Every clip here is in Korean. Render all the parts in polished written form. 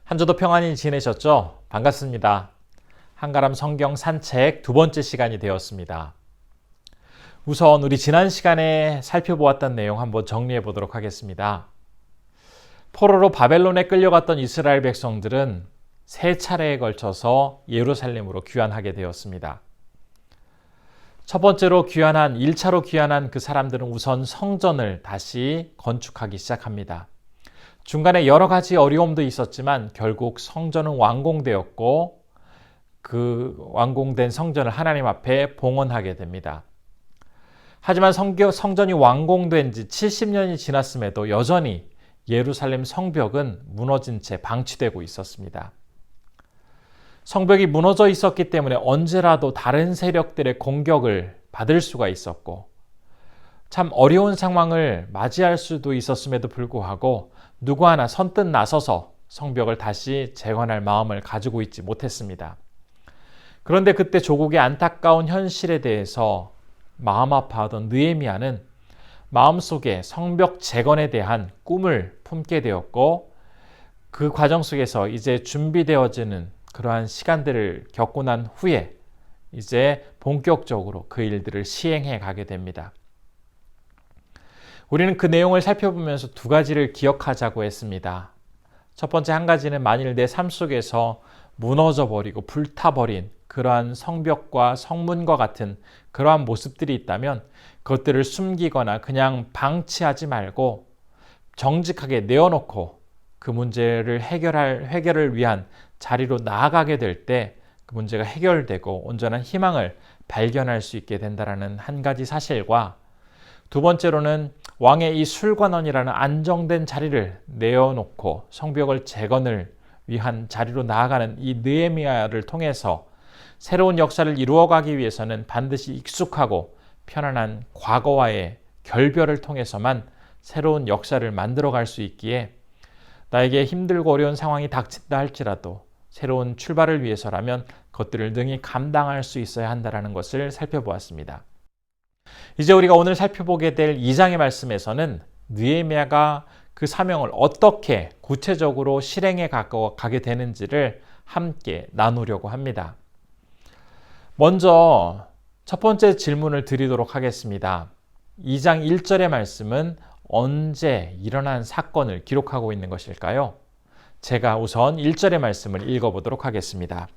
한 주도 평안히 지내셨죠? 반갑습니다. 한가람 성경 산책 두 번째 시간이 되었습니다. 우선 우리 지난 시간에 살펴보았던 내용 한번 정리해 보도록 하겠습니다. 포로로 바벨론에 끌려갔던 이스라엘 백성들은 세 차례에 걸쳐서 예루살렘으로 귀환하게 되었습니다. 첫 번째로 1차로 귀환한 그 사람들은 우선 성전을 다시 건축하기 시작합니다. 중간에 여러 가지 어려움도 있었지만 결국 성전은 완공되었고 그 완공된 성전을 하나님 앞에 봉헌하게 됩니다. 하지만 성전이 완공된 지 70년이 지났음에도 여전히 예루살렘 성벽은 무너진 채 방치되고 있었습니다. 성벽이 무너져 있었기 때문에 언제라도 다른 세력들의 공격을 받을 수가 있었고 참 어려운 상황을 맞이할 수도 있었음에도 불구하고 누구 하나 선뜻 나서서 성벽을 다시 재건할 마음을 가지고 있지 못했습니다. 그런데 그때 조국의 안타까운 현실에 대해서 마음 아파하던 느헤미야는 마음속에 성벽 재건에 대한 꿈을 품게 되었고 그 과정 속에서 이제 준비되어지는 그러한 시간들을 겪고 난 후에 이제 본격적으로 그 일들을 시행해 가게 됩니다. 우리는 그 내용을 살펴보면서 두 가지를 기억하자고 했습니다. 첫 번째 한 가지는 만일 내 삶 속에서 무너져 버리고 불타버린 그러한 성벽과 성문과 같은 그러한 모습들이 있다면 그것들을 숨기거나 그냥 방치하지 말고 정직하게 내어놓고 그 문제를 해결을 위한 자리로 나아가게 될 때 그 문제가 해결되고 온전한 희망을 발견할 수 있게 된다는 한 가지 사실과 두 번째로는 왕의 이 술관원이라는 안정된 자리를 내어놓고 성벽을 재건을 위한 자리로 나아가는 이 느헤미야를 통해서 새로운 역사를 이루어가기 위해서는 반드시 익숙하고 편안한 과거와의 결별을 통해서만 새로운 역사를 만들어갈 수 있기에 나에게 힘들고 어려운 상황이 닥친다 할지라도 새로운 출발을 위해서라면 그것들을 능히 감당할 수 있어야 한다는 것을 살펴보았습니다. 이제 우리가 오늘 살펴보게 될 2장의 말씀에서는 느헤미야가 그 사명을 어떻게 구체적으로 실행해 가게 되는지를 함께 나누려고 합니다. 먼저 첫 번째 질문을 드리도록 하겠습니다. 2장 1절의 말씀은 언제 일어난 사건을 기록하고 있는 것일까요? 제가 우선 1절의 말씀을 읽어보도록 하겠습니다.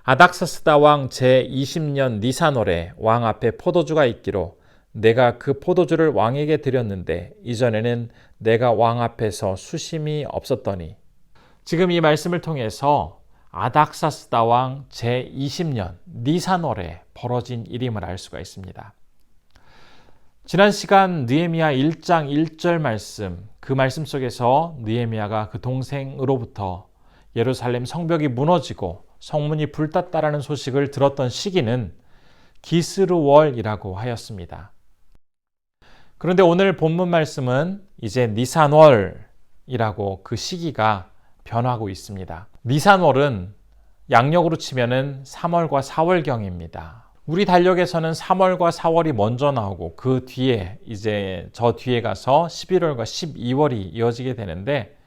아닥사스다 왕 제20년 니산월에 왕 앞에 포도주가 있기로 내가 그 포도주를 왕에게 드렸는데 이전에는 내가 왕 앞에서 수심이 없었더니. 지금 이 말씀을 통해서 아닥사스다 왕 제20년 니산월에 벌어진 일임을 알 수가 있습니다. 지난 시간 느헤미야 1장 1절 말씀, 그 말씀 속에서 느헤미야가 그 동생으로부터 예루살렘 성벽이 무너지고 성문이 불탔다라는 소식을 들었던 시기는 기스르월이라고 하였습니다. 그런데 오늘 본문 말씀은 이제 니산월이라고 그 시기가 변하고 있습니다. 니산월은 양력으로 치면은 3월과 4월경입니다. 우리 달력에서는 3월과 4월이 먼저 나오고 그 뒤에 이제 저 뒤에 가서 11월과 12월이 이어지게 되는데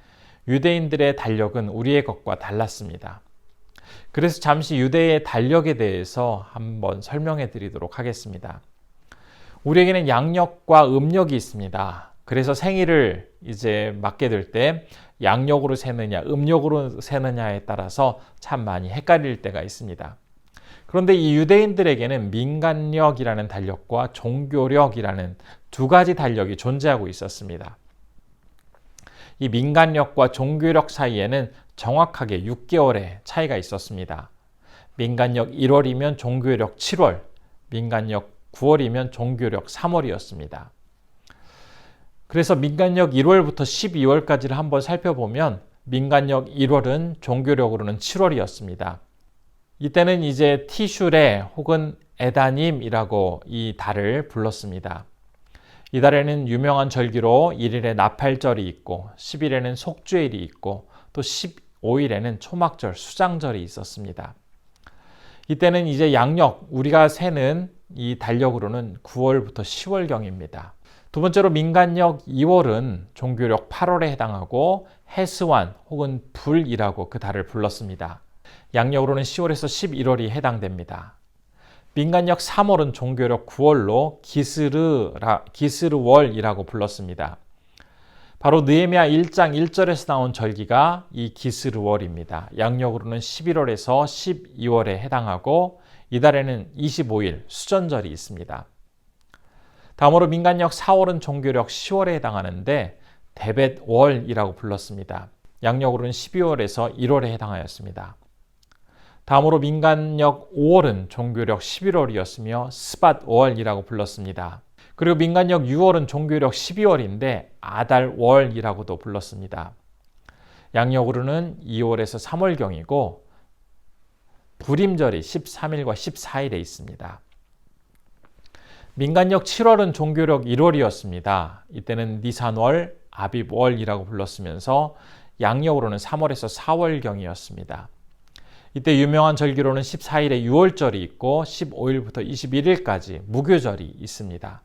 유대인들의 달력은 우리의 것과 달랐습니다. 그래서 잠시 유대의 달력에 대해서 한번 설명해 드리도록 하겠습니다. 우리에게는 양력과 음력이 있습니다. 그래서 생일을 이제 맞게 될 때 양력으로 세느냐, 음력으로 세느냐에 따라서 참 많이 헷갈릴 때가 있습니다. 그런데 이 유대인들에게는 민간력이라는 달력과 종교력이라는 두 가지 달력이 존재하고 있었습니다. 이 민간력과 종교력 사이에는 정확하게 6개월의 차이가 있었습니다. 민간력 1월이면 종교력 7월, 민간력 9월이면 종교력 3월이었습니다. 그래서 민간력 1월부터 12월까지를 한번 살펴보면 민간력 1월은 종교력으로는 7월이었습니다. 이때는 이제 티슈레 혹은 에다님이라고 이 달을 불렀습니다. 이 달에는 유명한 절기로 1일에 나팔절이 있고 10일에는 속죄일이 있고 또 15일에는 초막절, 수장절이 있었습니다. 이때는 이제 양력, 우리가 세는 이 달력으로는 9월부터 10월경입니다. 두 번째로 민간력 2월은 종교력 8월에 해당하고 해스완 혹은 불이라고 그 달을 불렀습니다. 양력으로는 10월에서 11월이 해당됩니다. 민간력 3월은 종교력 9월로 기스르월이라고 불렀습니다. 바로 느헤미야 1장 1절에서 나온 절기가 이 기스르월입니다. 양력으로는 11월에서 12월에 해당하고 이달에는 25일 수전절이 있습니다. 다음으로 민간력 4월은 종교력 10월에 해당하는데 데벳월이라고 불렀습니다. 양력으로는 12월에서 1월에 해당하였습니다. 다음으로 민간력 5월은 종교력 11월이었으며 스밧월이라고 불렀습니다. 그리고 민간력 6월은 종교력 12월인데 아달월이라고도 불렀습니다. 양력으로는 2월에서 3월경이고 불임절이 13일과 14일에 있습니다. 민간력 7월은 종교력 1월이었습니다. 이때는 니산월, 아빕월이라고 불렀으면서 양력으로는 3월에서 4월경이었습니다. 이때 유명한 절기로는 14일에 6월절이 있고 15일부터 21일까지 무교절이 있습니다.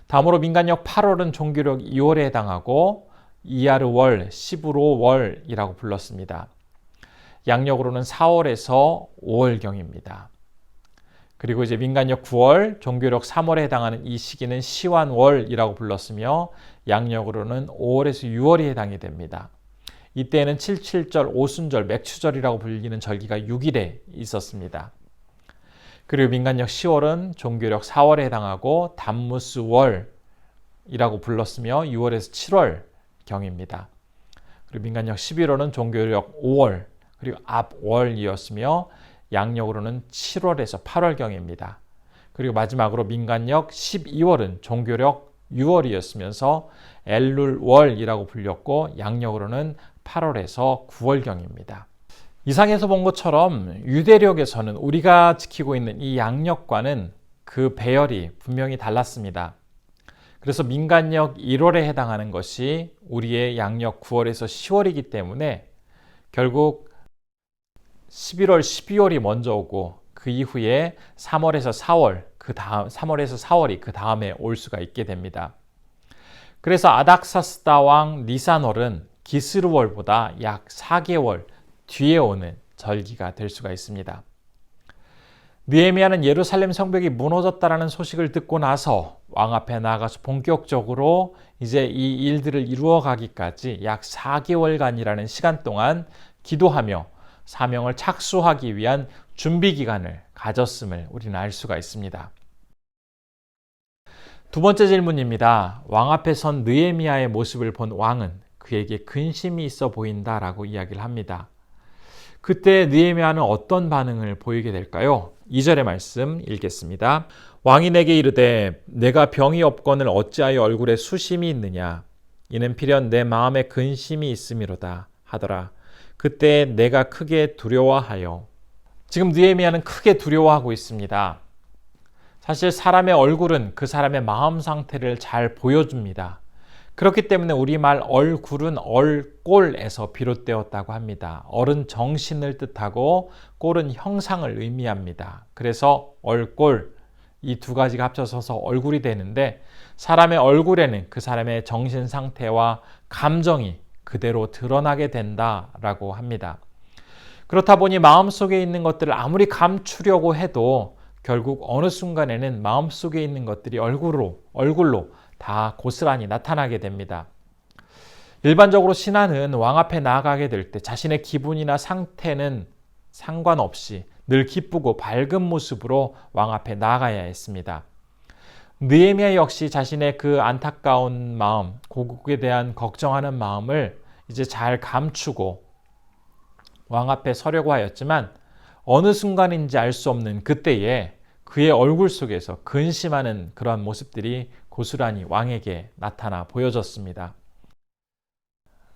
다음으로 민간력 8월은 종교력 2월에 해당하고 이야르월, 시브로월이라고 불렀습니다. 양력으로는 4월에서 5월경입니다. 그리고 이제 민간력 9월, 종교력 3월에 해당하는 이 시기는 시완월이라고 불렀으며 양력으로는 5월에서 6월이 해당이 됩니다. 이때에는 77절, 오순절, 맥추절이라고 불리는 절기가 6일에 있었습니다. 그리고 민간력 10월은 종교력 4월에 해당하고 담무스월이라고 불렀으며 6월에서 7월경입니다. 그리고 민간력 11월은 종교력 5월, 그리고 압월이었으며 양력으로는 7월에서 8월경입니다. 그리고 마지막으로 민간력 12월은 종교력 6월이었으면서 엘룰월이라고 불렸고 양력으로는 8월에서 9월경입니다. 이상에서 본 것처럼 유대력에서는 우리가 지키고 있는 이 양력과는 그 배열이 분명히 달랐습니다. 그래서 민간력 1월에 해당하는 것이 우리의 양력 9월에서 10월이기 때문에 결국 11월, 12월이 먼저 오고 그 이후에 3월에서 4월, 3월에서 4월이 그 다음에 올 수가 있게 됩니다. 그래서 아닥사스다 왕 니산월은 기스르월보다 약 4개월 뒤에 오는 절기가 될 수가 있습니다. 느헤미야는 예루살렘 성벽이 무너졌다라는 소식을 듣고 나서 왕 앞에 나아가서 본격적으로 이제 이 일들을 이루어 가기까지 약 4개월간이라는 시간 동안 기도하며 사명을 착수하기 위한 준비 기간을 가졌음을 우리는 알 수가 있습니다. 두 번째 질문입니다. 왕 앞에 선 느헤미야의 모습을 본 왕은 그에게 근심이 있어 보인다라고 이야기를 합니다. 그때 느헤미야는 어떤 반응을 보이게 될까요? 2절의 말씀 읽겠습니다. 왕이 내게 이르되 내가 병이 없거늘 어찌하여 얼굴에 수심이 있느냐? 이는 필연 내 마음에 근심이 있음이로다 하더라. 그때 내가 크게 두려워하여. 지금 느헤미야는 크게 두려워하고 있습니다. 사실 사람의 얼굴은 그 사람의 마음 상태를 잘 보여줍니다. 그렇기 때문에 우리말 얼굴은 얼꼴에서 비롯되었다고 합니다. 얼은 정신을 뜻하고 꼴은 형상을 의미합니다. 그래서 얼꼴, 이 두 가지가 합쳐서 얼굴이 되는데 사람의 얼굴에는 그 사람의 정신 상태와 감정이 그대로 드러나게 된다라고 합니다. 그렇다 보니 마음속에 있는 것들을 아무리 감추려고 해도 결국 어느 순간에는 마음속에 있는 것들이 얼굴로 다 고스란히 나타나게 됩니다. 일반적으로 신하는 왕 앞에 나아가게 될 때 자신의 기분이나 상태는 상관없이 늘 기쁘고 밝은 모습으로 왕 앞에 나아가야 했습니다. 느헤미야 역시 자신의 그 안타까운 마음, 고국에 대한 걱정하는 마음을 이제 잘 감추고 왕 앞에 서려고 하였지만 어느 순간인지 알 수 없는 그때에 그의 얼굴 속에서 근심하는 그러한 모습들이 고스란히 왕에게 나타나 보여졌습니다.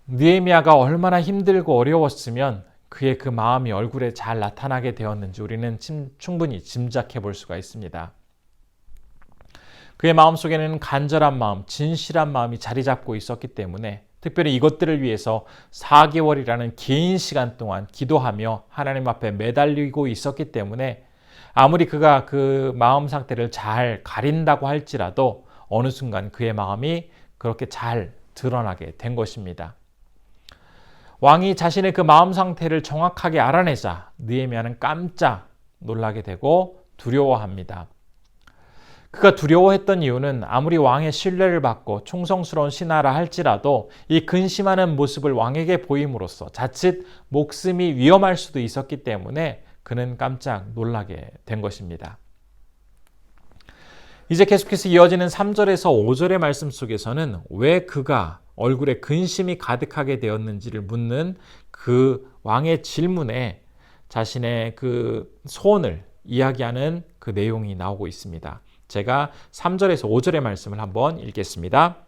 느헤미야가 얼마나 힘들고 어려웠으면 그의 그 마음이 얼굴에 잘 나타나게 되었는지 우리는 충분히 짐작해 볼 수가 있습니다. 그의 마음속에는 간절한 마음, 진실한 마음이 자리 잡고 있었기 때문에 특별히 이것들을 위해서 4개월이라는 긴 시간 동안 기도하며 하나님 앞에 매달리고 있었기 때문에 아무리 그가 그 마음 상태를 잘 가린다고 할지라도 어느 순간 그의 마음이 그렇게 잘 드러나게 된 것입니다. 왕이 자신의 그 마음 상태를 정확하게 알아내자 느헤미야는 깜짝 놀라게 되고 두려워합니다. 그가 두려워했던 이유는 아무리 왕의 신뢰를 받고 충성스러운 신하라 할지라도 이 근심하는 모습을 왕에게 보임으로써 자칫 목숨이 위험할 수도 있었기 때문에 그는 깜짝 놀라게 된 것입니다. 이제 계속해서 이어지는 3절에서 5절의 말씀 속에서는 왜 그가 얼굴에 근심이 가득하게 되었는지를 묻는 그 왕의 질문에 자신의 그 소원을 이야기하는 그 내용이 나오고 있습니다. 제가 3절에서 5절의 말씀을 한번 읽겠습니다.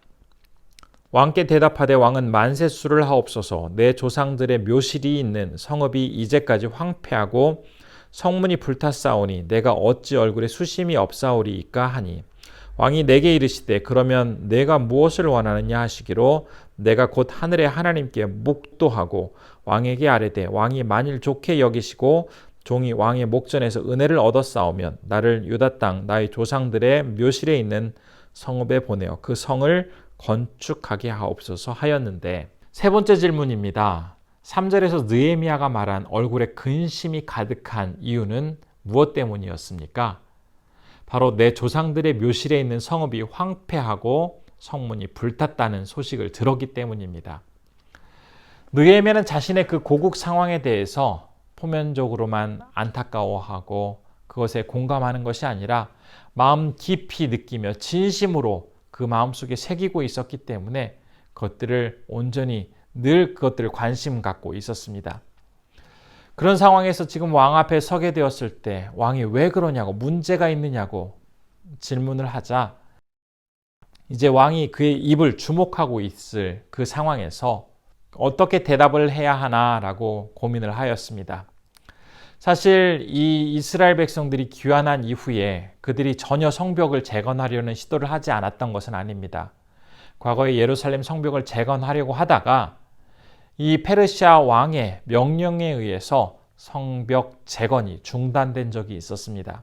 왕께 대답하되 왕은 만세수를 하옵소서. 내 조상들의 묘실이 있는 성읍이 이제까지 황폐하고 성문이 불탔사오니 내가 어찌 얼굴에 수심이 없사오리이까 하니 왕이 내게 이르시되 그러면 내가 무엇을 원하느냐 하시기로 내가 곧 하늘의 하나님께 묵도하고 왕에게 아뢰되 왕이 만일 좋게 여기시고 종이 왕의 목전에서 은혜를 얻었사오면 나를 유다 땅 나의 조상들의 묘실에 있는 성읍에 보내어 그 성을 건축하게 하옵소서 하였는데, 세 번째 질문입니다. 3절에서 느헤미야가 말한 얼굴에 근심이 가득한 이유는 무엇 때문이었습니까? 바로 내 조상들의 묘실에 있는 성읍이 황폐하고 성문이 불탔다는 소식을 들었기 때문입니다. 느헤미야는 자신의 그 고국 상황에 대해서 표면적으로만 안타까워하고 그것에 공감하는 것이 아니라 마음 깊이 느끼며 진심으로 그 마음속에 새기고 있었기 때문에 그것들을 온전히 늘 그것들을 관심 갖고 있었습니다. 그런 상황에서 지금 왕 앞에 서게 되었을 때 왕이 왜 그러냐고, 문제가 있느냐고 질문을 하자 이제 왕이 그의 입을 주목하고 있을 그 상황에서 어떻게 대답을 해야 하나라고 고민을 하였습니다. 사실 이 이스라엘 백성들이 귀환한 이후에 그들이 전혀 성벽을 재건하려는 시도를 하지 않았던 것은 아닙니다. 과거에 예루살렘 성벽을 재건하려고 하다가 이 페르시아 왕의 명령에 의해서 성벽 재건이 중단된 적이 있었습니다.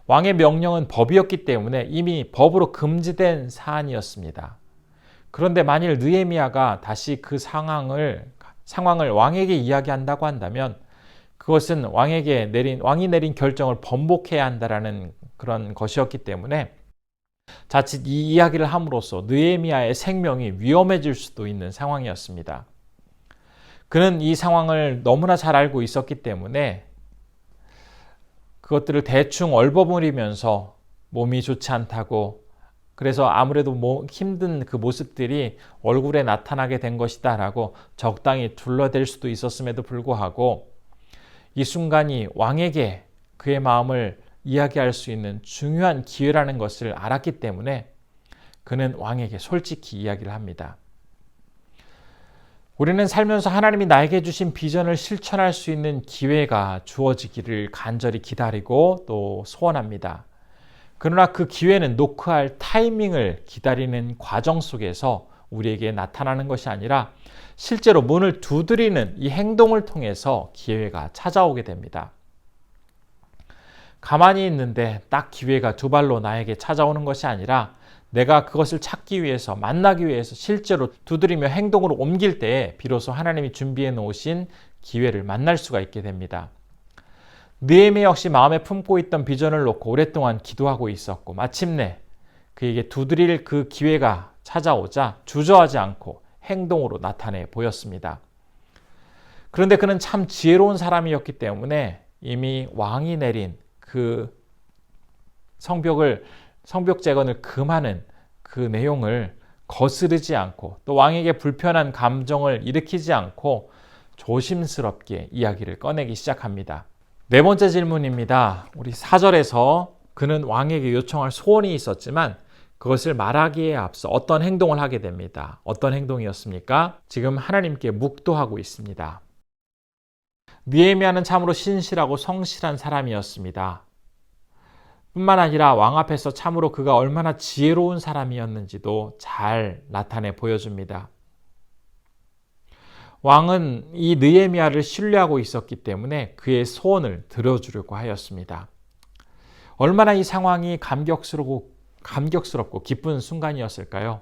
왕의 명령은 법이었기 때문에 이미 법으로 금지된 사안이었습니다. 그런데 만일 느헤미야가 다시 그 상황을 왕에게 이야기한다고 한다면 그것은 왕이 내린 결정을 번복해야 한다라는 그런 것이었기 때문에 자칫 이 이야기를 함으로써 느헤미야의 생명이 위험해질 수도 있는 상황이었습니다. 그는 이 상황을 너무나 잘 알고 있었기 때문에 그것들을 대충 얼버무리면서 몸이 좋지 않다고, 그래서 아무래도 힘든 그 모습들이 얼굴에 나타나게 된 것이다 라고 적당히 둘러댈 수도 있었음에도 불구하고 이 순간이 왕에게 그의 마음을 이야기할 수 있는 중요한 기회라는 것을 알았기 때문에 그는 왕에게 솔직히 이야기를 합니다. 우리는 살면서 하나님이 나에게 주신 비전을 실천할 수 있는 기회가 주어지기를 간절히 기다리고 또 소원합니다. 그러나 그 기회는 노크할 타이밍을 기다리는 과정 속에서 우리에게 나타나는 것이 아니라 실제로 문을 두드리는 이 행동을 통해서 기회가 찾아오게 됩니다. 가만히 있는데 딱 기회가 두 발로 나에게 찾아오는 것이 아니라 내가 그것을 찾기 위해서, 만나기 위해서 실제로 두드리며 행동으로 옮길 때에 비로소 하나님이 준비해 놓으신 기회를 만날 수가 있게 됩니다. 느헤미야 역시 마음에 품고 있던 비전을 놓고 오랫동안 기도하고 있었고 마침내 그에게 두드릴 그 기회가 찾아오자 주저하지 않고 행동으로 나타내 보였습니다. 그런데 그는 참 지혜로운 사람이었기 때문에 이미 왕이 내린 그 성벽 재건을 금하는 그 내용을 거스르지 않고 또 왕에게 불편한 감정을 일으키지 않고 조심스럽게 이야기를 꺼내기 시작합니다. 네 번째 질문입니다. 우리 4절에서 그는 왕에게 요청할 소원이 있었지만 그것을 말하기에 앞서 어떤 행동을 하게 됩니다. 어떤 행동이었습니까? 지금 하나님께 묵도하고 있습니다. 느헤미야는 참으로 신실하고 성실한 사람이었습니다. 뿐만 아니라 왕 앞에서 참으로 그가 얼마나 지혜로운 사람이었는지도 잘 나타내 보여줍니다. 왕은 이 느헤미야를 신뢰하고 있었기 때문에 그의 소원을 들어주려고 하였습니다. 얼마나 이 상황이 감격스럽고 기쁜 순간이었을까요?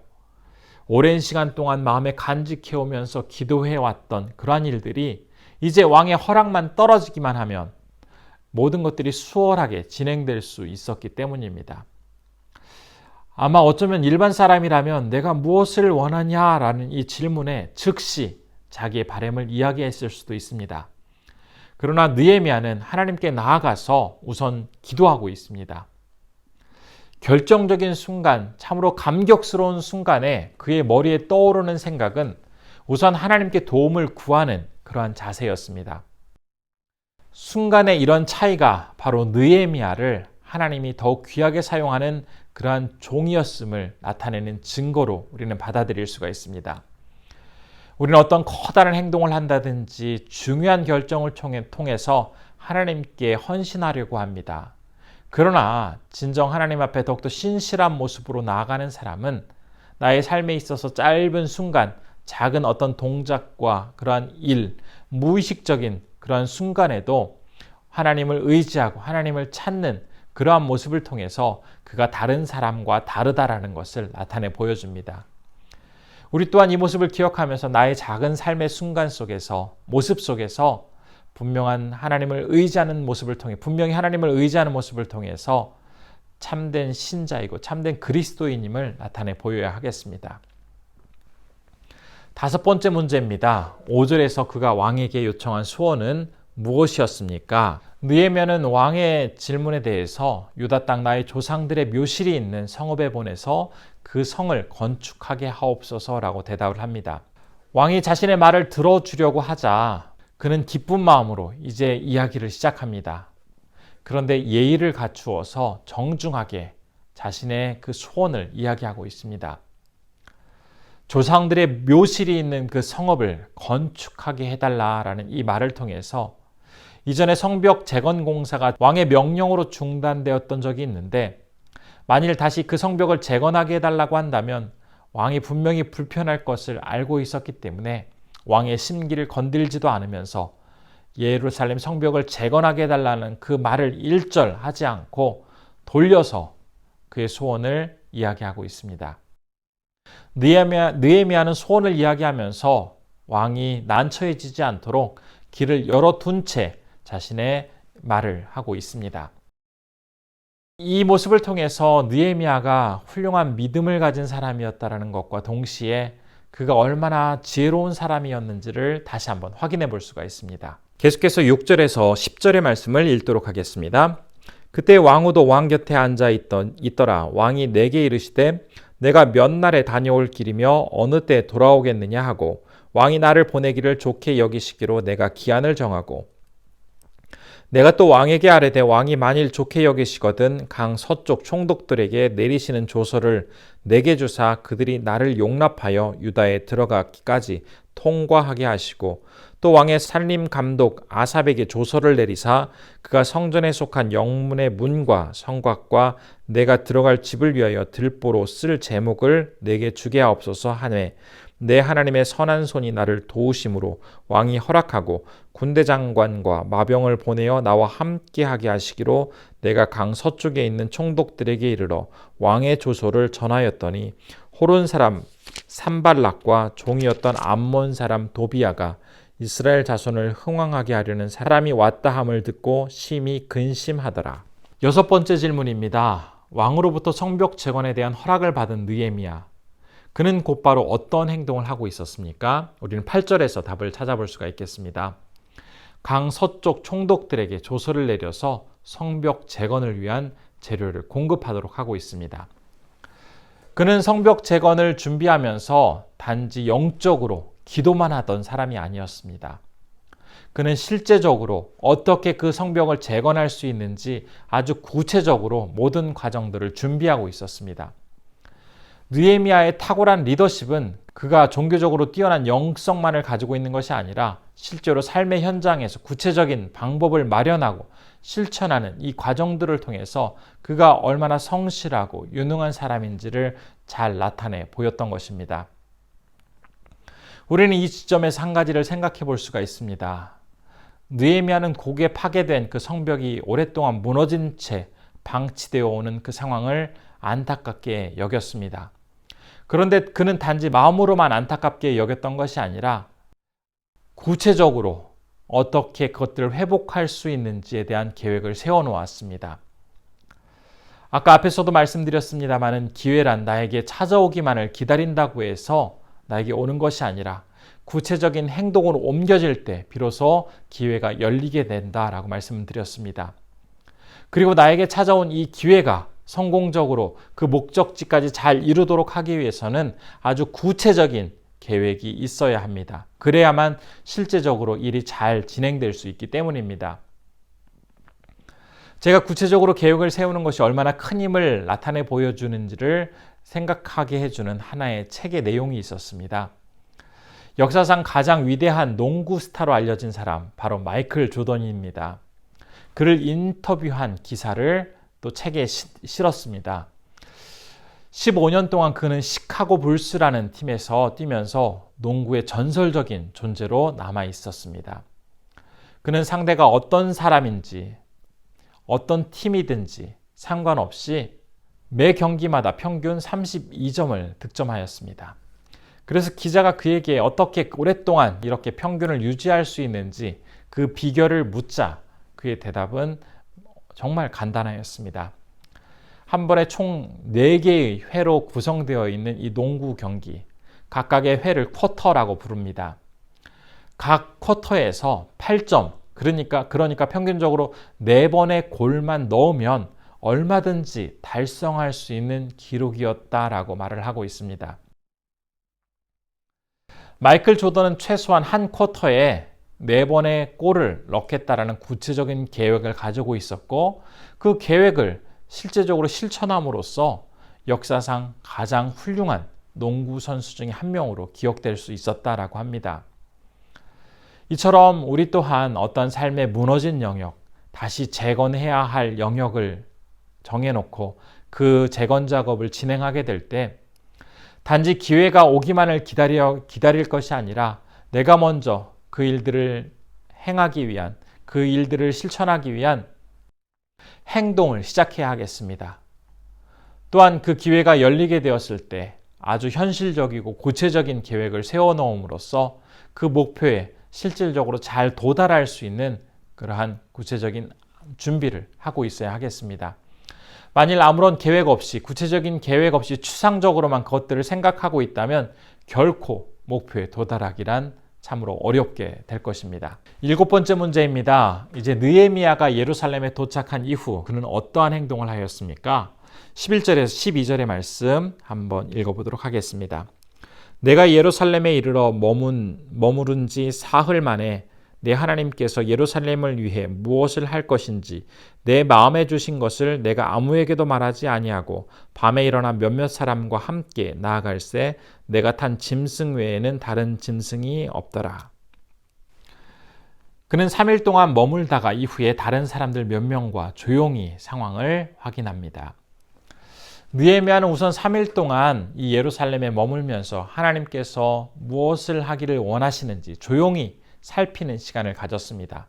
오랜 시간 동안 마음에 간직해오면서 기도해왔던 그러한 일들이 이제 왕의 허락만 떨어지기만 하면 모든 것들이 수월하게 진행될 수 있었기 때문입니다. 아마 어쩌면 일반 사람이라면 내가 무엇을 원하냐라는 이 질문에 즉시 자기의 바람을 이야기했을 수도 있습니다. 그러나 느헤미야는 하나님께 나아가서 우선 기도하고 있습니다. 결정적인 순간, 참으로 감격스러운 순간에 그의 머리에 떠오르는 생각은 우선 하나님께 도움을 구하는 그러한 자세였습니다. 순간의 이런 차이가 바로 느헤미야를 하나님이 더욱 귀하게 사용하는 그러한 종이었음을 나타내는 증거로 우리는 받아들일 수가 있습니다. 우리는 어떤 커다란 행동을 한다든지 중요한 결정을 통해서 하나님께 헌신하려고 합니다. 그러나 진정 하나님 앞에 더욱더 신실한 모습으로 나아가는 사람은 나의 삶에 있어서 짧은 순간, 작은 어떤 동작과 그러한 일, 무의식적인 그러한 순간에도 하나님을 의지하고 하나님을 찾는 그러한 모습을 통해서 그가 다른 사람과 다르다라는 것을 나타내 보여줍니다. 우리 또한 이 모습을 기억하면서 나의 작은 삶의 순간 속에서, 모습 속에서 분명히 하나님을 의지하는 모습을 통해서 참된 신자이고 참된 그리스도인임을 나타내 보여야 하겠습니다. 5번째 문제입니다. 5절에서 그가 왕에게 요청한 소원은 무엇이었습니까? 느헤미야는 왕의 질문에 대해서 유다 땅 나의 조상들의 묘실이 있는 성읍에 보내서 그 성을 건축하게 하옵소서라고 대답을 합니다. 왕이 자신의 말을 들어주려고 하자 그는 기쁜 마음으로 이제 이야기를 시작합니다. 그런데 예의를 갖추어서 정중하게 자신의 그 소원을 이야기하고 있습니다. 조상들의 묘실이 있는 그 성읍을 건축하게 해달라라는 이 말을 통해서 이전에 성벽 재건 공사가 왕의 명령으로 중단되었던 적이 있는데 만일 다시 그 성벽을 재건하게 해달라고 한다면 왕이 분명히 불편할 것을 알고 있었기 때문에 왕의 심기를 건들지도 않으면서 예루살렘 성벽을 재건하게 해달라는 그 말을 일절하지 않고 돌려서 그의 소원을 이야기하고 있습니다. 느헤미야는 소원을 이야기하면서 왕이 난처해지지 않도록 길을 열어둔 채 자신의 말을 하고 있습니다. 이 모습을 통해서 느헤미야가 훌륭한 믿음을 가진 사람이었다는 것과 동시에 그가 얼마나 지혜로운 사람이었는지를 다시 한번 확인해 볼 수가 있습니다. 계속해서 6절에서 10절의 말씀을 읽도록 하겠습니다. 그때 왕후도 왕 곁에 앉아 있더라. 왕이 내게 이르시되 내가 몇 날에 다녀올 길이며 어느 때 돌아오겠느냐 하고 왕이 나를 보내기를 좋게 여기시기로 내가 기한을 정하고 내가 또 왕에게 아뢰되 왕이 만일 좋게 여기시거든 강 서쪽 총독들에게 내리시는 조서를 내게 주사 그들이 나를 용납하여 유다에 들어가기까지 통과하게 하시고 또 왕의 살림 감독 아삽에게 조서를 내리사 그가 성전에 속한 영문의 문과 성곽과 내가 들어갈 집을 위하여 들보로 쓸 제목을 내게 주게 하옵소서 하매 내 하나님의 선한 손이 나를 도우심으로 왕이 허락하고 군대 장관과 마병을 보내어 나와 함께하게 하시기로 내가 강 서쪽에 있는 총독들에게 이르러 왕의 조소를 전하였더니 호론 사람 산발락과 종이었던 암몬 사람 도비야가 이스라엘 자손을 흥왕하게 하려는 사람이 왔다 함을 듣고 심히 근심하더라. 6번째 질문입니다. 왕으로부터 성벽 재건에 대한 허락을 받은 느헤미야. 그는 곧바로 어떤 행동을 하고 있었습니까? 우리는 8절에서 답을 찾아볼 수가 있겠습니다. 강 서쪽 총독들에게 조서를 내려서 성벽 재건을 위한 재료를 공급하도록 하고 있습니다. 그는 성벽 재건을 준비하면서 단지 영적으로 기도만 하던 사람이 아니었습니다. 그는 실제적으로 어떻게 그 성벽을 재건할 수 있는지 아주 구체적으로 모든 과정들을 준비하고 있었습니다. 느헤미야의 탁월한 리더십은 그가 종교적으로 뛰어난 영성만을 가지고 있는 것이 아니라 실제로 삶의 현장에서 구체적인 방법을 마련하고 실천하는 이 과정들을 통해서 그가 얼마나 성실하고 유능한 사람인지를 잘 나타내 보였던 것입니다. 우리는 이 지점에서 한 가지를 생각해 볼 수가 있습니다. 느헤미야는 고국에 파괴된 그 성벽이 오랫동안 무너진 채 방치되어 오는 그 상황을 안타깝게 여겼습니다. 그런데 그는 단지 마음으로만 안타깝게 여겼던 것이 아니라 구체적으로 어떻게 그것들을 회복할 수 있는지에 대한 계획을 세워놓았습니다. 아까 앞에서도 말씀드렸습니다마는 기회란 나에게 찾아오기만을 기다린다고 해서 나에게 오는 것이 아니라 구체적인 행동으로 옮겨질 때 비로소 기회가 열리게 된다라고 말씀드렸습니다. 그리고 나에게 찾아온 이 기회가 성공적으로 그 목적지까지 잘 이루도록 하기 위해서는 아주 구체적인 계획이 있어야 합니다. 그래야만 실제적으로 일이 잘 진행될 수 있기 때문입니다. 제가 구체적으로 계획을 세우는 것이 얼마나 큰 힘을 나타내 보여주는지를 생각하게 해주는 하나의 책의 내용이 있었습니다. 역사상 가장 위대한 농구 스타로 알려진 사람, 바로 마이클 조던입니다. 그를 인터뷰한 기사를 또 책에 실었습니다. 15년 동안 그는 시카고 불스라는 팀에서 뛰면서 농구의 전설적인 존재로 남아 있었습니다. 그는 상대가 어떤 사람인지, 어떤 팀이든지 상관없이 매 경기마다 평균 32점을 득점하였습니다. 그래서 기자가 그에게 어떻게 오랫동안 이렇게 평균을 유지할 수 있는지 그 비결을 묻자 그의 대답은 정말 간단하였습니다. 한 번에 총 4개의 회로 구성되어 있는 이 농구 경기, 각각의 회를 쿼터라고 부릅니다. 각 쿼터에서 8점, 그러니까 평균적으로 4번의 골만 넣으면 얼마든지 달성할 수 있는 기록이었다라고 말을 하고 있습니다. 마이클 조던은 최소한 한 쿼터에 4번의 골을 넣겠다라는 구체적인 계획을 가지고 있었고 그 계획을 실제적으로 실천함으로써 역사상 가장 훌륭한 농구 선수 중에 한 명으로 기억될 수 있었다라고 합니다. 이처럼 우리 또한 어떤 삶의 무너진 영역, 다시 재건해야 할 영역을 정해놓고 그 재건 작업을 진행하게 될 때 단지 기회가 오기만을 기다릴 것이 아니라 내가 먼저 그 일들을 행하기 위한, 그 일들을 실천하기 위한 행동을 시작해야 하겠습니다. 또한 그 기회가 열리게 되었을 때 아주 현실적이고 구체적인 계획을 세워놓음으로써 그 목표에 실질적으로 잘 도달할 수 있는 그러한 구체적인 준비를 하고 있어야 하겠습니다. 만일 아무런 계획 없이, 구체적인 계획 없이 추상적으로만 그것들을 생각하고 있다면 결코 목표에 도달하기란 참으로 어렵게 될 것입니다. 7번째 문제입니다. 이제 느헤미야가 예루살렘에 도착한 이후 그는 어떠한 행동을 하였습니까? 11절에서 12절의 말씀 한번 읽어보도록 하겠습니다. 내가 예루살렘에 이르러 머무른 지 사흘 만에 내 하나님께서 예루살렘을 위해 무엇을 할 것인지 내 마음에 주신 것을 내가 아무에게도 말하지 아니하고 밤에 일어나 몇몇 사람과 함께 나아갈새 내가 탄 짐승 외에는 다른 짐승이 없더라. 그는 3일 동안 머물다가 이후에 다른 사람들 몇 명과 조용히 상황을 확인합니다. 느헤미야는 우선 3일 동안 이 예루살렘에 머물면서 하나님께서 무엇을 하기를 원하시는지 조용히 살피는 시간을 가졌습니다.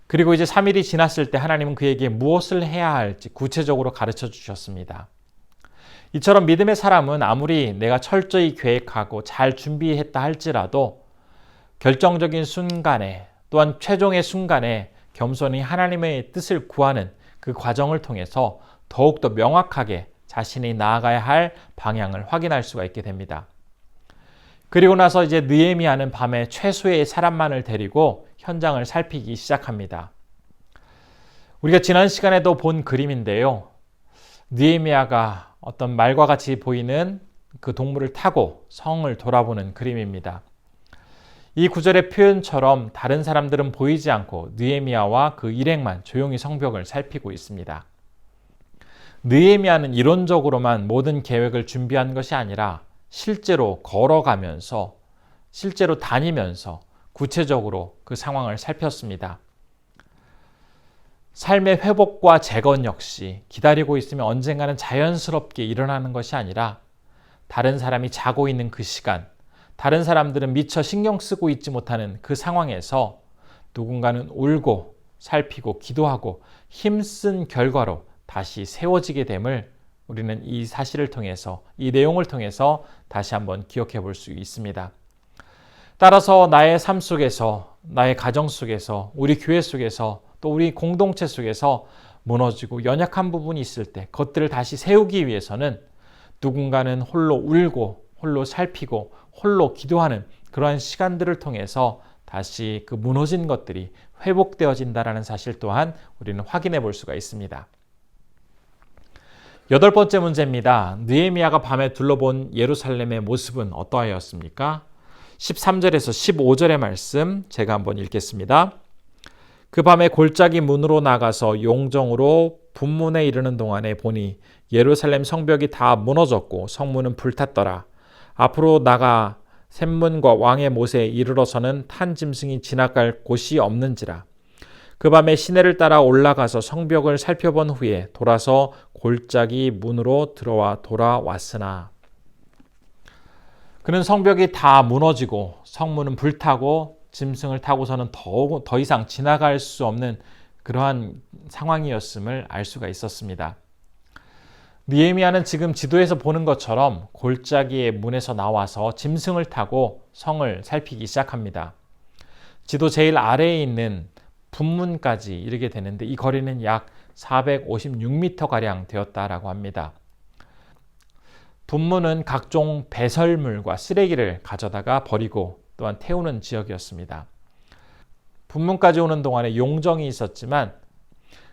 그리고 이제 3일이 지났을 때 하나님은 그에게 무엇을 해야 할지 구체적으로 가르쳐 주셨습니다. 이처럼 믿음의 사람은 아무리 내가 철저히 계획하고 잘 준비했다 할지라도 결정적인 순간에 또한 최종의 순간에 겸손히 하나님의 뜻을 구하는 그 과정을 통해서 더욱더 명확하게 자신이 나아가야 할 방향을 확인할 수가 있게 됩니다. 그리고 나서 이제 느헤미야는 밤에 최소의 사람만을 데리고 현장을 살피기 시작합니다. 우리가 지난 시간에도 본 그림인데요. 느헤미야가 어떤 말과 같이 보이는 그 동물을 타고 성을 돌아보는 그림입니다. 이 구절의 표현처럼 다른 사람들은 보이지 않고 느헤미야와 그 일행만 조용히 성벽을 살피고 있습니다. 느헤미야는 이론적으로만 모든 계획을 준비한 것이 아니라 실제로 걸어가면서, 실제로 다니면서 구체적으로 그 상황을 살폈습니다. 삶의 회복과 재건 역시 기다리고 있으면 언젠가는 자연스럽게 일어나는 것이 아니라 다른 사람이 자고 있는 그 시간, 다른 사람들은 미처 신경 쓰고 있지 못하는 그 상황에서 누군가는 울고 살피고 기도하고 힘쓴 결과로 다시 세워지게 됨을 우리는 이 사실을 통해서, 이 내용을 통해서 다시 한번 기억해 볼 수 있습니다. 따라서 나의 삶 속에서, 나의 가정 속에서, 우리 교회 속에서, 또 우리 공동체 속에서 무너지고 연약한 부분이 있을 때 그것들을 다시 세우기 위해서는 누군가는 홀로 울고 홀로 살피고 홀로 기도하는 그러한 시간들을 통해서 다시 그 무너진 것들이 회복되어진다는 사실 또한 우리는 확인해 볼 수가 있습니다. 8번째 문제입니다. 느헤미야가 밤에 둘러본 예루살렘의 모습은 어떠하였습니까? 13절에서 15절의 말씀 제가 한번 읽겠습니다. 그 밤에 골짜기 문으로 나가서 용정으로 분문에 이르는 동안에 보니 예루살렘 성벽이 다 무너졌고 성문은 불탔더라. 앞으로 나가 샘문과 왕의 못에 이르러서는 탄 짐승이 지나갈 곳이 없는지라. 그 밤에 시내를 따라 올라가서 성벽을 살펴본 후에 돌아서 골짜기 문으로 들어와 돌아왔으나 그는 성벽이 다 무너지고 성문은 불타고 짐승을 타고서는 더 이상 지나갈 수 없는 그러한 상황이었음을 알 수가 있었습니다. 느헤미야는 지금 지도에서 보는 것처럼 골짜기의 문에서 나와서 짐승을 타고 성을 살피기 시작합니다. 지도 제일 아래에 있는 분문까지 이르게 되는데 이 거리는 약 456m가량 되었다라고 합니다. 분문은 각종 배설물과 쓰레기를 가져다가 버리고 또한 태우는 지역이었습니다. 분문까지 오는 동안에 용정이 있었지만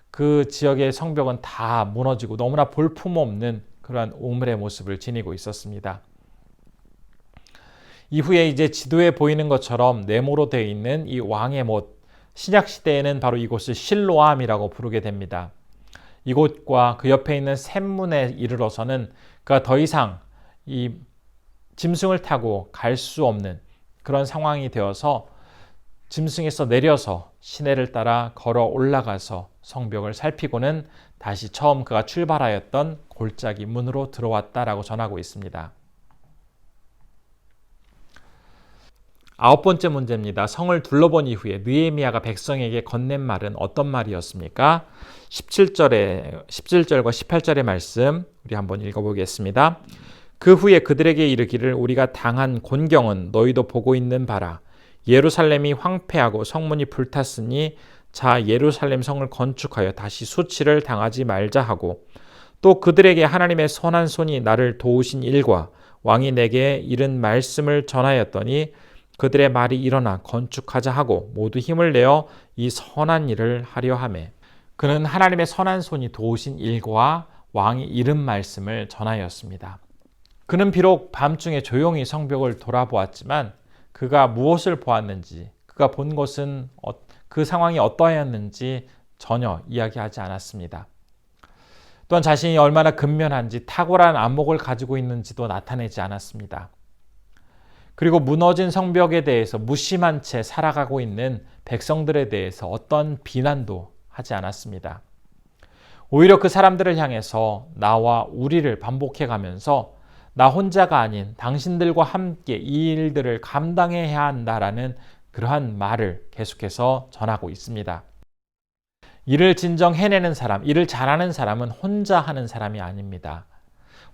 그 지역의 성벽은 다 무너지고 너무나 볼품없는 그러한 우물의 모습을 지니고 있었습니다. 이후에 이제 지도에 보이는 것처럼 네모로 되어 있는 이 왕의 못, 신약 시대에는 바로 이곳을 실로암이라고 부르게 됩니다. 이곳과 그 옆에 있는 샘문에 이르러서는 그가 더 이상 이 짐승을 타고 갈 수 없는 그런 상황이 되어서 짐승에서 내려서 시내를 따라 걸어 올라가서 성벽을 살피고는 다시 처음 그가 출발하였던 골짜기 문으로 들어왔다라고 전하고 있습니다. 9번째 문제입니다. 성을 둘러본 이후에 느헤미야가 백성에게 건넨 말은 어떤 말이었습니까? 17절과 18절의 말씀 우리 한번 읽어보겠습니다. 그 후에 그들에게 이르기를 우리가 당한 곤경은 너희도 보고 있는 바라. 예루살렘이 황폐하고 성문이 불탔으니 자 예루살렘 성을 건축하여 다시 수치를 당하지 말자 하고 또 그들에게 하나님의 선한 손이 나를 도우신 일과 왕이 내게 이른 말씀을 전하였더니 그들의 말이 일어나 건축하자 하고 모두 힘을 내어 이 선한 일을 하려 하매 그는 하나님의 선한 손이 도우신 일과 왕이 이른 말씀을 전하였습니다. 그는 비록 밤중에 조용히 성벽을 돌아보았지만 그가 무엇을 보았는지, 그가 본 것은 그 상황이 어떠하였는지 전혀 이야기하지 않았습니다. 또한 자신이 얼마나 근면한지 탁월한 안목을 가지고 있는지도 나타내지 않았습니다. 그리고 무너진 성벽에 대해서 무심한 채 살아가고 있는 백성들에 대해서 어떤 비난도 하지 않았습니다. 오히려 그 사람들을 향해서 나와 우리를 반복해 가면서 나 혼자가 아닌 당신들과 함께 이 일들을 감당해야 한다라는 그러한 말을 계속해서 전하고 있습니다. 일을 진정 해내는 사람, 일을 잘하는 사람은 혼자 하는 사람이 아닙니다.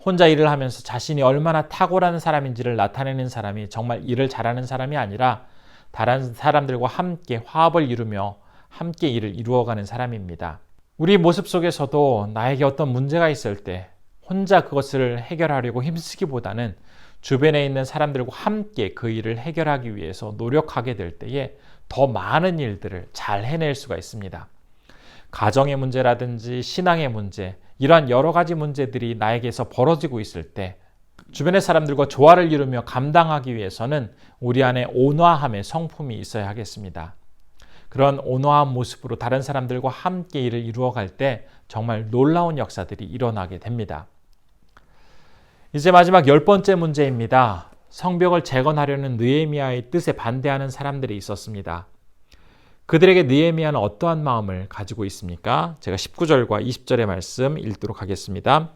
혼자 일을 하면서 자신이 얼마나 탁월한 사람인지를 나타내는 사람이 정말 일을 잘하는 사람이 아니라 다른 사람들과 함께 화합을 이루며 함께 일을 이루어가는 사람입니다. 우리 모습 속에서도 나에게 어떤 문제가 있을 때 혼자 그것을 해결하려고 힘쓰기보다는 주변에 있는 사람들과 함께 그 일을 해결하기 위해서 노력하게 될 때에 더 많은 일들을 잘 해낼 수가 있습니다. 가정의 문제라든지 신앙의 문제, 이러한 여러 가지 문제들이 나에게서 벌어지고 있을 때 주변의 사람들과 조화를 이루며 감당하기 위해서는 우리 안에 온화함의 성품이 있어야 하겠습니다. 그런 온화한 모습으로 다른 사람들과 함께 일을 이루어갈 때 정말 놀라운 역사들이 일어나게 됩니다. 이제 마지막 10번째 문제입니다. 성벽을 재건하려는 느헤미야의 뜻에 반대하는 사람들이 있었습니다. 그들에게 느헤미야는 어떠한 마음을 가지고 있습니까? 제가 19절과 20절의 말씀 읽도록 하겠습니다.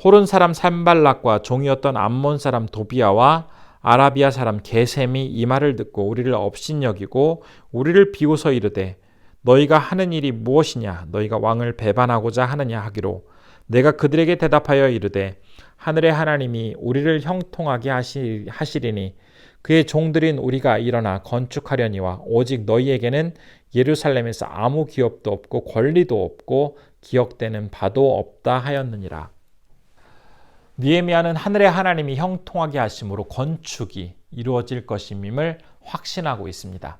호른 사람 산발락과 종이었던 암몬 사람 도비아와 아라비아 사람 게셈이 이 말을 듣고 우리를 업신여기고 우리를 비웃어 이르되 너희가 하는 일이 무엇이냐 너희가 왕을 배반하고자 하느냐 하기로 내가 그들에게 대답하여 이르되 하늘의 하나님이 우리를 형통하게 하시리니 그의 종들인 우리가 일어나 건축하려니와 오직 너희에게는 예루살렘에서 아무 기업도 없고 권리도 없고 기억되는 바도 없다 하였느니라. 느헤미야는 하늘의 하나님이 형통하게 하심으로 건축이 이루어질 것임을 확신하고 있습니다.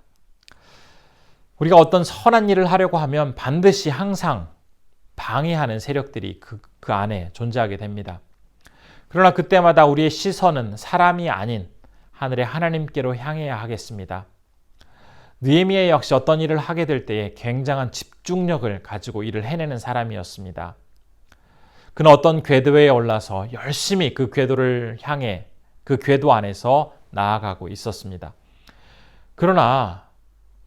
우리가 어떤 선한 일을 하려고 하면 반드시 항상 방해하는 세력들이 그 안에 존재하게 됩니다. 그러나 그때마다 우리의 시선은 사람이 아닌 하늘의 하나님께로 향해야 하겠습니다. 느헤미야 역시 어떤 일을 하게 될 때에 굉장한 집중력을 가지고 일을 해내는 사람이었습니다. 그는 어떤 궤도에 올라서 열심히 그 궤도를 향해 그 궤도 안에서 나아가고 있었습니다. 그러나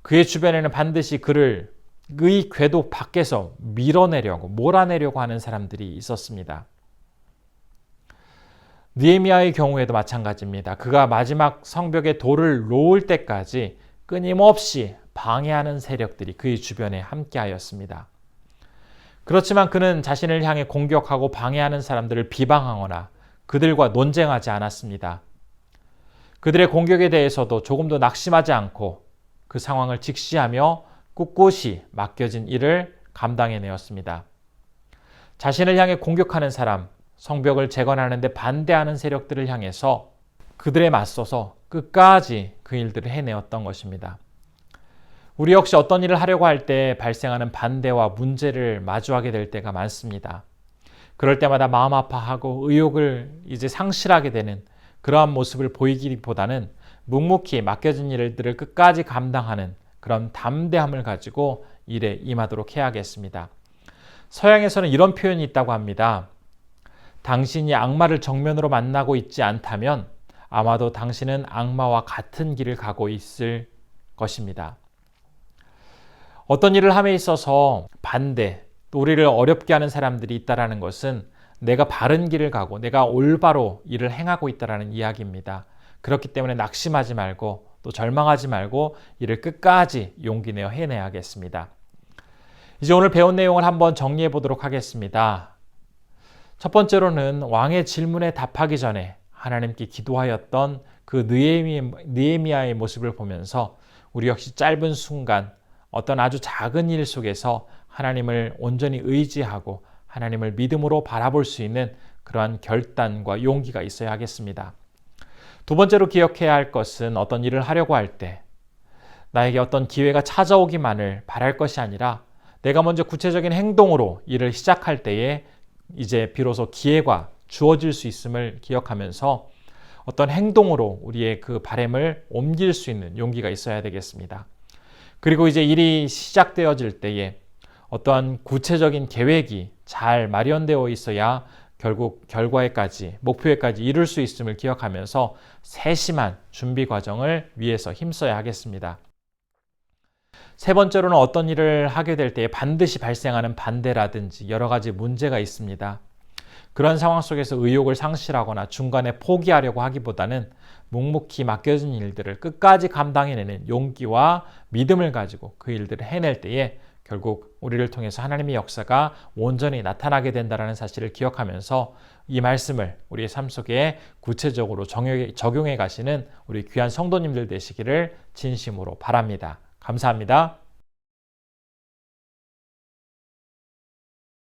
그의 주변에는 반드시 그를 의 궤도 밖에서 밀어내려고 몰아내려고 하는 사람들이 있었습니다. 느헤미야의 경우에도 마찬가지입니다. 그가 마지막 성벽에 돌을 놓을 때까지 끊임없이 방해하는 세력들이 그의 주변에 함께하였습니다. 그렇지만 그는 자신을 향해 공격하고 방해하는 사람들을 비방하거나 그들과 논쟁하지 않았습니다. 그들의 공격에 대해서도 조금도 낙심하지 않고 그 상황을 직시하며 꿋꿋이 맡겨진 일을 감당해내었습니다. 자신을 향해 공격하는 사람, 성벽을 재건하는 데 반대하는 세력들을 향해서 그들에 맞서서 끝까지 그 일들을 해내었던 것입니다. 우리 역시 어떤 일을 하려고 할 때 발생하는 반대와 문제를 마주하게 될 때가 많습니다. 그럴 때마다 마음 아파하고 의욕을 이제 상실하게 되는 그러한 모습을 보이기보다는 묵묵히 맡겨진 일들을 끝까지 감당하는 그런 담대함을 가지고 일에 임하도록 해야겠습니다. 서양에서는 이런 표현이 있다고 합니다. 당신이 악마를 정면으로 만나고 있지 않다면 아마도 당신은 악마와 같은 길을 가고 있을 것입니다. 어떤 일을 함에 있어서 반대, 또 우리를 어렵게 하는 사람들이 있다는 것은 내가 바른 길을 가고 내가 올바로 일을 행하고 있다는 이야기입니다. 그렇기 때문에 낙심하지 말고 또 절망하지 말고 이를 끝까지 용기 내어 해내야겠습니다. 이제 오늘 배운 내용을 한번 정리해 보도록 하겠습니다. 첫 번째로는 왕의 질문에 답하기 전에 하나님께 기도하였던 그 느헤미야의 모습을 보면서 우리 역시 짧은 순간 어떤 아주 작은 일 속에서 하나님을 온전히 의지하고 하나님을 믿음으로 바라볼 수 있는 그러한 결단과 용기가 있어야 하겠습니다. 두 번째로 기억해야 할 것은 어떤 일을 하려고 할 때 나에게 어떤 기회가 찾아오기만을 바랄 것이 아니라 내가 먼저 구체적인 행동으로 일을 시작할 때에 이제 비로소 기회가 주어질 수 있음을 기억하면서 어떤 행동으로 우리의 그 바람을 옮길 수 있는 용기가 있어야 되겠습니다. 그리고 이제 일이 시작되어질 때에 어떠한 구체적인 계획이 잘 마련되어 있어야 결국 결과에까지, 목표에까지 이룰 수 있음을 기억하면서 세심한 준비 과정을 위해서 힘써야 하겠습니다. 세 번째로는 어떤 일을 하게 될 때에 반드시 발생하는 반대라든지 여러 가지 문제가 있습니다. 그런 상황 속에서 의욕을 상실하거나 중간에 포기하려고 하기보다는 묵묵히 맡겨진 일들을 끝까지 감당해내는 용기와 믿음을 가지고 그 일들을 해낼 때에 결국 우리를 통해서 하나님의 역사가 온전히 나타나게 된다는 사실을 기억하면서 이 말씀을 우리의 삶 속에 구체적으로 적용해 가시는 우리 귀한 성도님들 되시기를 진심으로 바랍니다. 감사합니다.